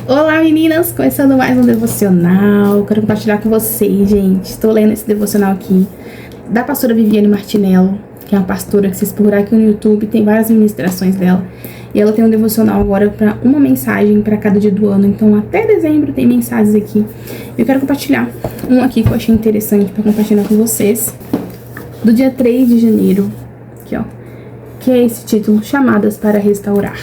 Olá meninas, começando mais um devocional. Quero compartilhar com vocês, gente. Estou lendo esse devocional aqui da pastora Viviane Martinello, que é uma pastora que vocês procurar aqui no YouTube, tem várias ministrações dela. E ela tem um devocional agora para uma mensagem para cada dia do ano. Então até dezembro tem mensagens aqui. Eu quero compartilhar um aqui que eu achei interessante para compartilhar com vocês, do dia 3 de janeiro, aqui ó, que é esse título: Chamadas para Restaurar.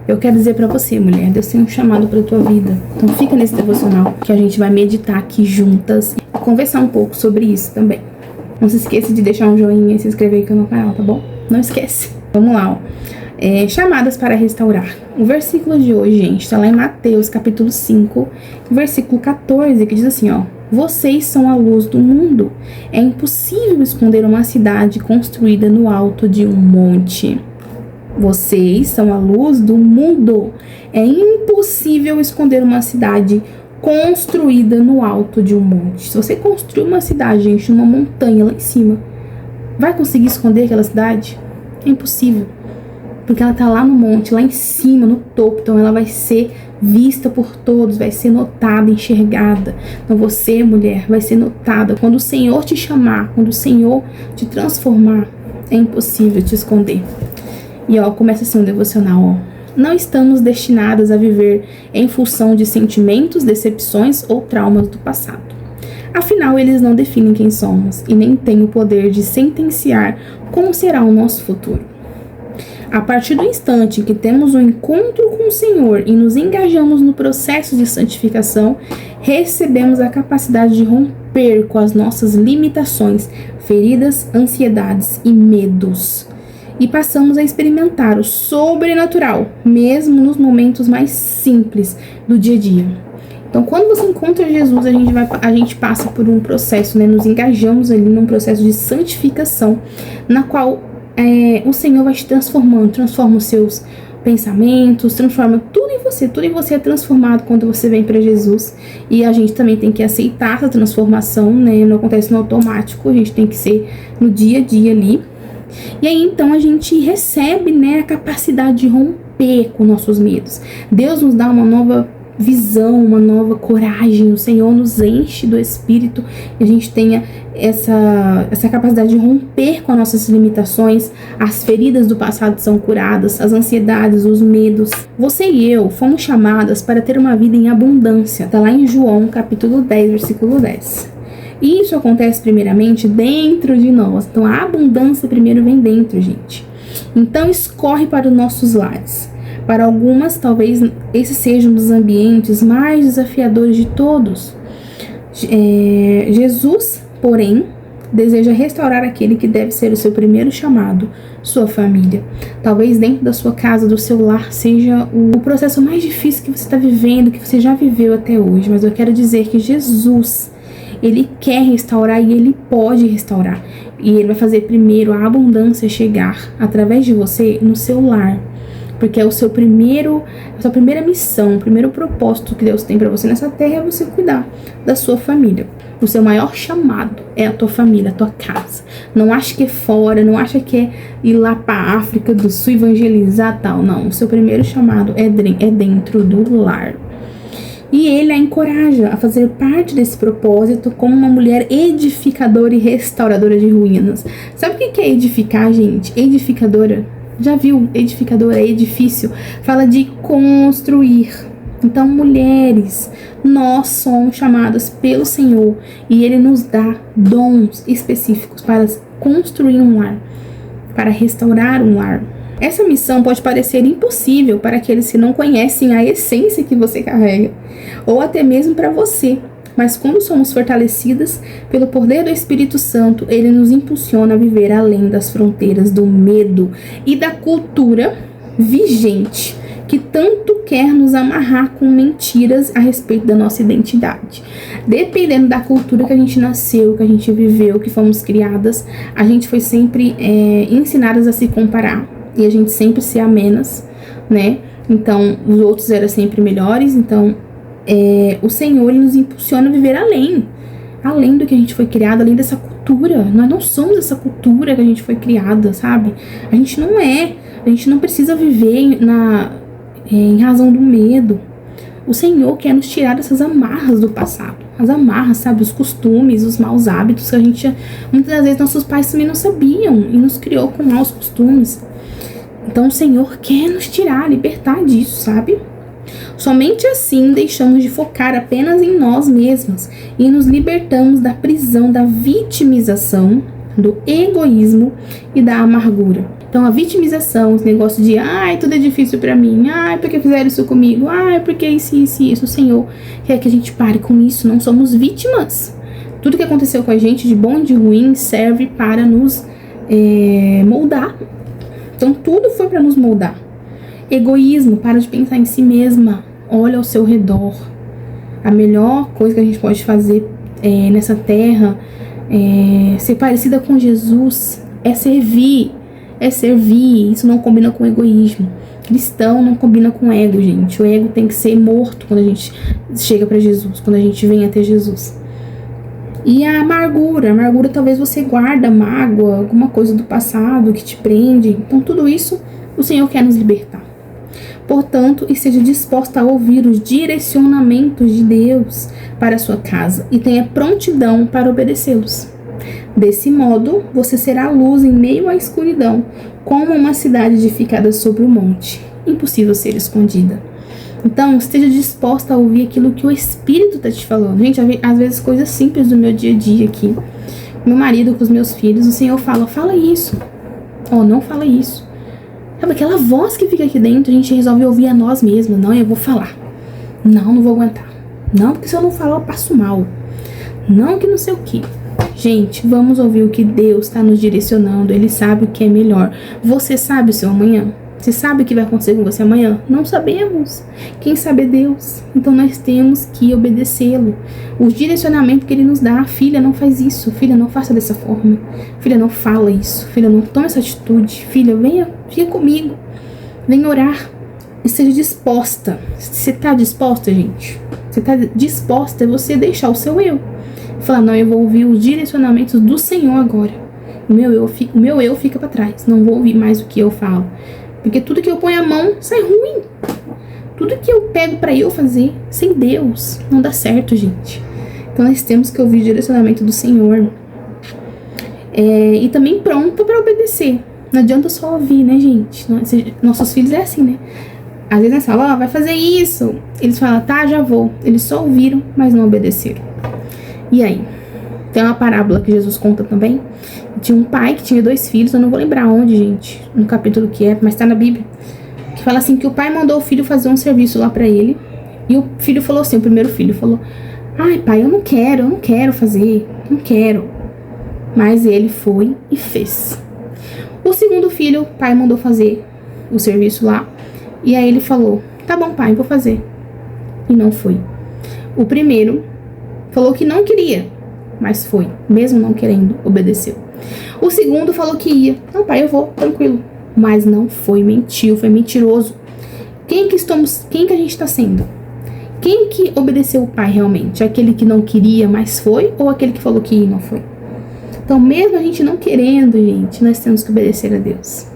Eu quero dizer pra você, mulher, Deus tem um chamado pra tua vida. Então fica nesse devocional que a gente vai meditar aqui juntas e conversar um pouco sobre isso também. Não se esqueça de deixar um joinha e se inscrever aqui no canal, tá bom? Não esquece. Vamos lá, ó. Chamadas para restaurar. O versículo de hoje, gente, tá lá em Mateus, capítulo 5, versículo 14, que diz assim, ó: Vocês são a luz do mundo. É impossível esconder uma cidade construída no alto de um monte. Vocês são a luz do mundo. É impossível esconder uma cidade construída no alto de um monte. Se você construir uma cidade, gente, numa montanha lá em cima, vai conseguir esconder aquela cidade? É impossível. Porque ela tá lá no monte, lá em cima, no topo. Então ela vai ser vista por todos, vai ser notada, enxergada. Então você, mulher, vai ser notada. Quando o Senhor te chamar, quando o Senhor te transformar, é impossível te esconder. E ó, começa assim um devocional, ó. Não estamos destinadas a viver em função de sentimentos, decepções ou traumas do passado. Afinal, eles não definem quem somos e nem têm o poder de sentenciar como será o nosso futuro. A partir do instante em que temos um encontro com o Senhor e nos engajamos no processo de santificação, recebemos a capacidade de romper com as nossas limitações, feridas, ansiedades e medos. E passamos a experimentar o sobrenatural, mesmo nos momentos mais simples do dia a dia. Então, quando você encontra Jesus, a gente passa por um processo, né? Nos engajamos ali num processo de santificação, na qual o Senhor vai te transformando, transforma os seus pensamentos, transforma tudo em você é transformado quando você vem para Jesus. E a gente também tem que aceitar essa transformação, né? Não acontece no automático, a gente tem que ser no dia a dia ali. E aí então a gente recebe, né, a capacidade de romper com nossos medos. Deus nos dá uma nova visão, uma nova coragem. O Senhor nos enche do Espírito e a gente tenha essa capacidade de romper com as nossas limitações. As feridas do passado são curadas, as ansiedades, os medos. Você e eu fomos chamadas para ter uma vida em abundância. Tá lá em João, capítulo 10, versículo 10. E isso acontece primeiramente dentro de nós. Então a abundância primeiro vem dentro, gente. Então escorre para os nossos lares. Para algumas, talvez esse seja um dos ambientes mais desafiadores de todos. Jesus, porém, deseja restaurar aquele que deve ser o seu primeiro chamado, sua família. Talvez dentro da sua casa, do seu lar, seja o processo mais difícil que você está vivendo, que você já viveu até hoje. Mas eu quero dizer que Jesus, Ele quer restaurar e Ele pode restaurar. E Ele vai fazer primeiro a abundância chegar através de você no seu lar. Porque é a sua primeira missão, o primeiro propósito que Deus tem para você nessa terra é você cuidar da sua família. O seu maior chamado é a tua família, a tua casa. Não acha que é fora, não acha que é ir lá para África do Sul evangelizar tal. Não, o seu primeiro chamado é dentro do lar. E ele a encoraja a fazer parte desse propósito como uma mulher edificadora e restauradora de ruínas. Sabe o que é edificar, gente? Edificadora. Já viu? Edificadora, edifício. Fala de construir. Então, mulheres, nós somos chamadas pelo Senhor e Ele nos dá dons específicos para construir um lar, para restaurar um lar. Essa missão pode parecer impossível para aqueles que não conhecem a essência que você carrega, ou até mesmo para você. Mas quando somos fortalecidas pelo poder do Espírito Santo, ele nos impulsiona a viver além das fronteiras do medo e da cultura vigente, que tanto quer nos amarrar com mentiras a respeito da nossa identidade. Dependendo da cultura que a gente nasceu, que a gente viveu, que fomos criadas, a gente foi sempre ensinadas a se comparar. E a gente sempre ser a menos, né? Então, os outros eram sempre melhores. Então, o Senhor, Ele nos impulsiona a viver além do que a gente foi criado, além dessa cultura. Nós não somos essa cultura que a gente foi criada, sabe? A gente não precisa viver em razão do medo. O Senhor quer nos tirar dessas amarras do passado. As amarras, sabe? Os costumes, os maus hábitos que a gente... Muitas das vezes nossos pais também não sabiam e nos criou com maus costumes. Então o Senhor quer nos tirar, libertar disso, sabe? Somente assim deixamos de focar apenas em nós mesmos e nos libertamos da prisão da vitimização, do egoísmo e da amargura. Então a vitimização, esse negócio de ai, tudo é difícil pra mim, ai, porque fizeram isso comigo, ai, porque isso, o Senhor quer que a gente pare com isso, não somos vítimas. Tudo que aconteceu com a gente, de bom e de ruim, serve para nos moldar. Então tudo foi para nos moldar. Egoísmo, para de pensar em si mesma, olha ao seu redor. A melhor coisa que a gente pode fazer nessa terra, ser parecida com Jesus, é servir. Isso não combina com egoísmo. Cristão não combina com ego, gente. O ego tem que ser morto quando a gente chega para Jesus, quando a gente vem até Jesus. E a amargura talvez você guarda mágoa, alguma coisa do passado que te prende. Então tudo isso o Senhor quer nos libertar. Portanto, esteja disposta a ouvir os direcionamentos de Deus para a sua casa e tenha prontidão para obedecê-los. Desse modo, você será luz em meio à escuridão, como uma cidade edificada sobre o monte, impossível ser escondida. Então, esteja disposta a ouvir aquilo que o Espírito está te falando. Gente, às vezes coisas simples do meu dia a dia aqui. Meu marido com os meus filhos, o Senhor fala isso. Não fala isso. Sabe aquela voz que fica aqui dentro, a gente resolve ouvir a nós mesmos. Não, eu vou falar. Não vou aguentar. Não, porque se eu não falar eu passo mal. Não, que não sei o que. Gente, vamos ouvir o que Deus está nos direcionando. Ele sabe o que é melhor. Você sabe o seu amanhã? Você sabe o que vai acontecer com você amanhã? Não sabemos. Quem sabe é Deus. Então nós temos que obedecê-lo. O direcionamento que ele nos dá. Filha, não faz isso. Filha, não faça dessa forma. Filha, não fala isso. Filha, não tome essa atitude. Filha, venha comigo. Venha orar. Esteja disposta. Você está disposta, gente? Você está disposta a você deixar o seu eu. Falar, não, eu vou ouvir os direcionamentos do Senhor agora. O meu eu fica para trás. Não vou ouvir mais o que eu falo. Porque tudo que eu ponho a mão sai ruim. Tudo que eu pego pra eu fazer sem Deus não dá certo, gente. Então nós temos que ouvir o direcionamento do Senhor. E também pronta pra obedecer. Não adianta só ouvir, né, gente? Nossos filhos é assim, né? Às vezes nós falamos, vai fazer isso. Eles falam, tá, já vou. Eles só ouviram, mas não obedeceram. E aí? Tem uma parábola que Jesus conta também. Tinha um pai que tinha 2 filhos, eu não vou lembrar onde, gente, no capítulo que é, mas tá na Bíblia, que fala assim, que o pai mandou o filho fazer um serviço lá pra ele, e o filho falou assim, o primeiro filho falou, ai pai, eu não quero fazer, não quero, mas ele foi e fez. O segundo filho, o pai mandou fazer o serviço lá, e aí ele falou, tá bom pai, vou fazer, e não foi. O primeiro falou que não queria, mas foi, mesmo não querendo, obedeceu. O segundo falou que ia. Não, pai, eu vou, tranquilo. Mas não foi, mentiu, foi mentiroso. Quem que a gente está sendo? Quem que obedeceu o pai realmente? Aquele que não queria, mas foi? Ou aquele que falou que ia e não foi? Então, mesmo a gente não querendo, gente, nós temos que obedecer a Deus.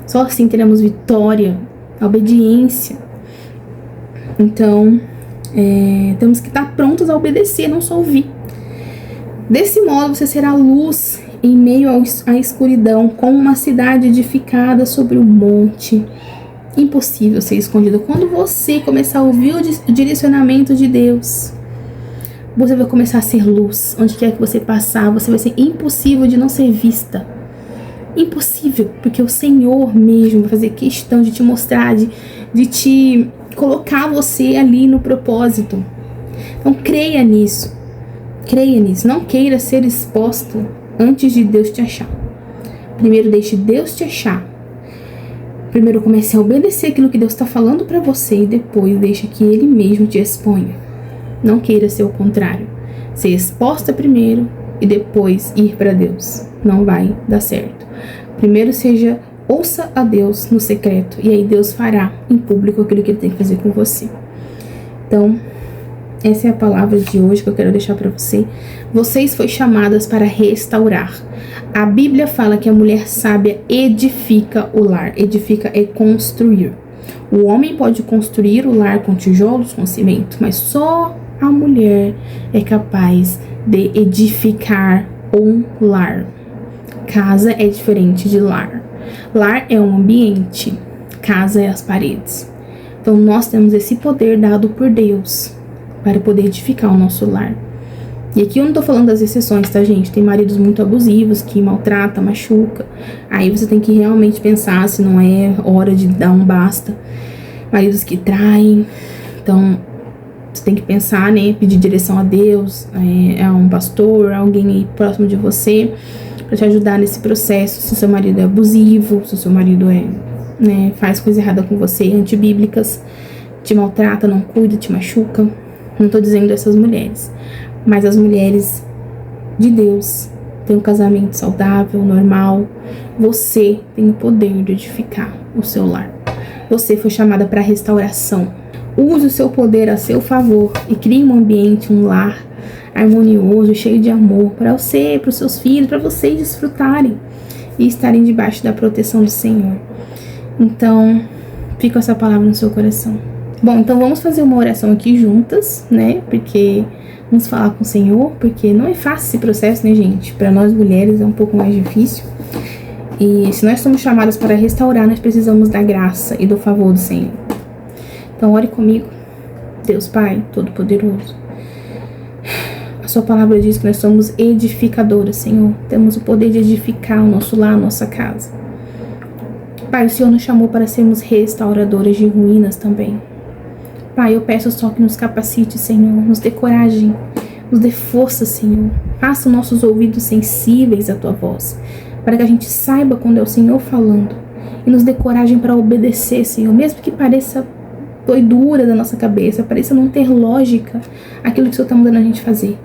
Só assim teremos vitória, obediência. Então, temos que estar prontos a obedecer, não só ouvir. Desse modo, você será luz em meio à escuridão, como uma cidade edificada sobre um monte. Impossível ser escondido. Quando você começar a ouvir o direcionamento de Deus, você vai começar a ser luz. Onde quer que você passar, você vai ser impossível de não ser vista. Impossível, porque o Senhor mesmo vai fazer questão de te mostrar, de te colocar você ali no propósito. Então creia nisso. Creia nisso, não queira ser exposto antes de Deus te achar. Primeiro deixe Deus te achar. Primeiro comece a obedecer aquilo que Deus está falando para você e depois deixe que Ele mesmo te exponha. Não queira ser o contrário. Ser exposta primeiro e depois ir para Deus. Não vai dar certo. Primeiro ouça a Deus no secreto e aí Deus fará em público aquilo que Ele tem que fazer com você. Então, essa é a palavra de hoje que eu quero deixar para você. Vocês foram chamadas para restaurar. A Bíblia fala que a mulher sábia edifica o lar. Edifica é construir. O homem pode construir o lar com tijolos, com cimento, mas só a mulher é capaz de edificar um lar. Casa é diferente de lar. Lar é um ambiente, casa é as paredes. Então nós temos esse poder dado por Deus para poder edificar o nosso lar. E aqui eu não tô falando das exceções, tá, gente? Tem maridos muito abusivos que maltratam, machucam. Aí você tem que realmente pensar se não é hora de dar um basta. Maridos que traem. Então você tem que pensar, né? Pedir direção a Deus, a um pastor, alguém aí próximo de você, para te ajudar nesse processo. Se o seu marido é abusivo, se o seu marido faz coisa errada com você, antibíblicas, te maltrata, não cuida, te machuca. Não tô dizendo essas mulheres, mas as mulheres de Deus têm um casamento saudável, normal. Você tem o poder de edificar o seu lar. Você foi chamada para restauração. Use o seu poder a seu favor e crie um ambiente, um lar harmonioso, cheio de amor para você, para os seus filhos, para vocês desfrutarem e estarem debaixo da proteção do Senhor. Então, fica essa palavra no seu coração. Bom, então vamos fazer uma oração aqui juntas, né? Porque vamos falar com o Senhor, porque não é fácil esse processo, né, gente? Para nós mulheres é um pouco mais difícil. E se nós somos chamadas para restaurar, nós precisamos da graça e do favor do Senhor. Então, ore comigo. Deus Pai Todo-Poderoso, a sua palavra diz que nós somos edificadoras, Senhor. Temos o poder de edificar o nosso lar, a nossa casa. Pai, o Senhor nos chamou para sermos restauradoras de ruínas também. Pai, eu peço só que nos capacite, Senhor, nos dê coragem, nos dê força, Senhor. Faça nossos ouvidos sensíveis à Tua voz, para que a gente saiba quando é o Senhor falando. E nos dê coragem para obedecer, Senhor, mesmo que pareça doidura da nossa cabeça, pareça não ter lógica aquilo que o Senhor está mandando a gente fazer.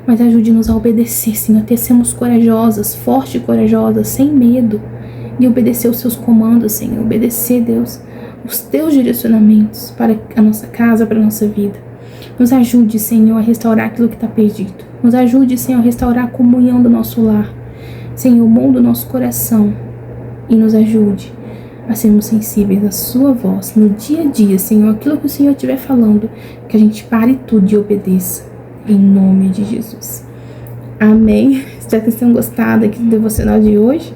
Mas ajude-nos a obedecer, Senhor, a sermos corajosas, fortes e corajosas, sem medo, e obedecer os Seus comandos, Senhor. Obedecer, Deus, os Teus direcionamentos para a nossa casa, para a nossa vida. Nos ajude, Senhor, a restaurar aquilo que está perdido. Nos ajude, Senhor, a restaurar a comunhão do nosso lar. Senhor, molda o nosso coração e nos ajude a sermos sensíveis à Sua voz no dia a dia, Senhor. Aquilo que o Senhor estiver falando, que a gente pare tudo e obedeça. Em nome de Jesus. Amém. Espero que vocês tenham gostado aqui do devocional de hoje.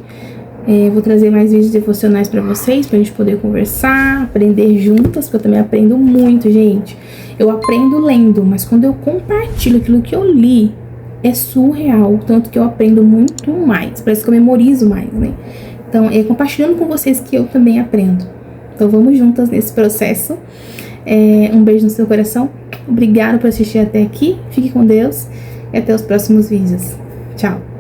Vou trazer mais vídeos devocionais para vocês, pra gente poder conversar, aprender juntas, porque eu também aprendo muito, gente. Eu aprendo lendo, mas quando eu compartilho aquilo que eu li, é surreal, tanto que eu aprendo muito mais. Parece que eu memorizo mais, né? Então, é compartilhando com vocês que eu também aprendo. Então, vamos juntas nesse processo. Um beijo no seu coração. Obrigada por assistir até aqui. Fique com Deus e até os próximos vídeos. Tchau.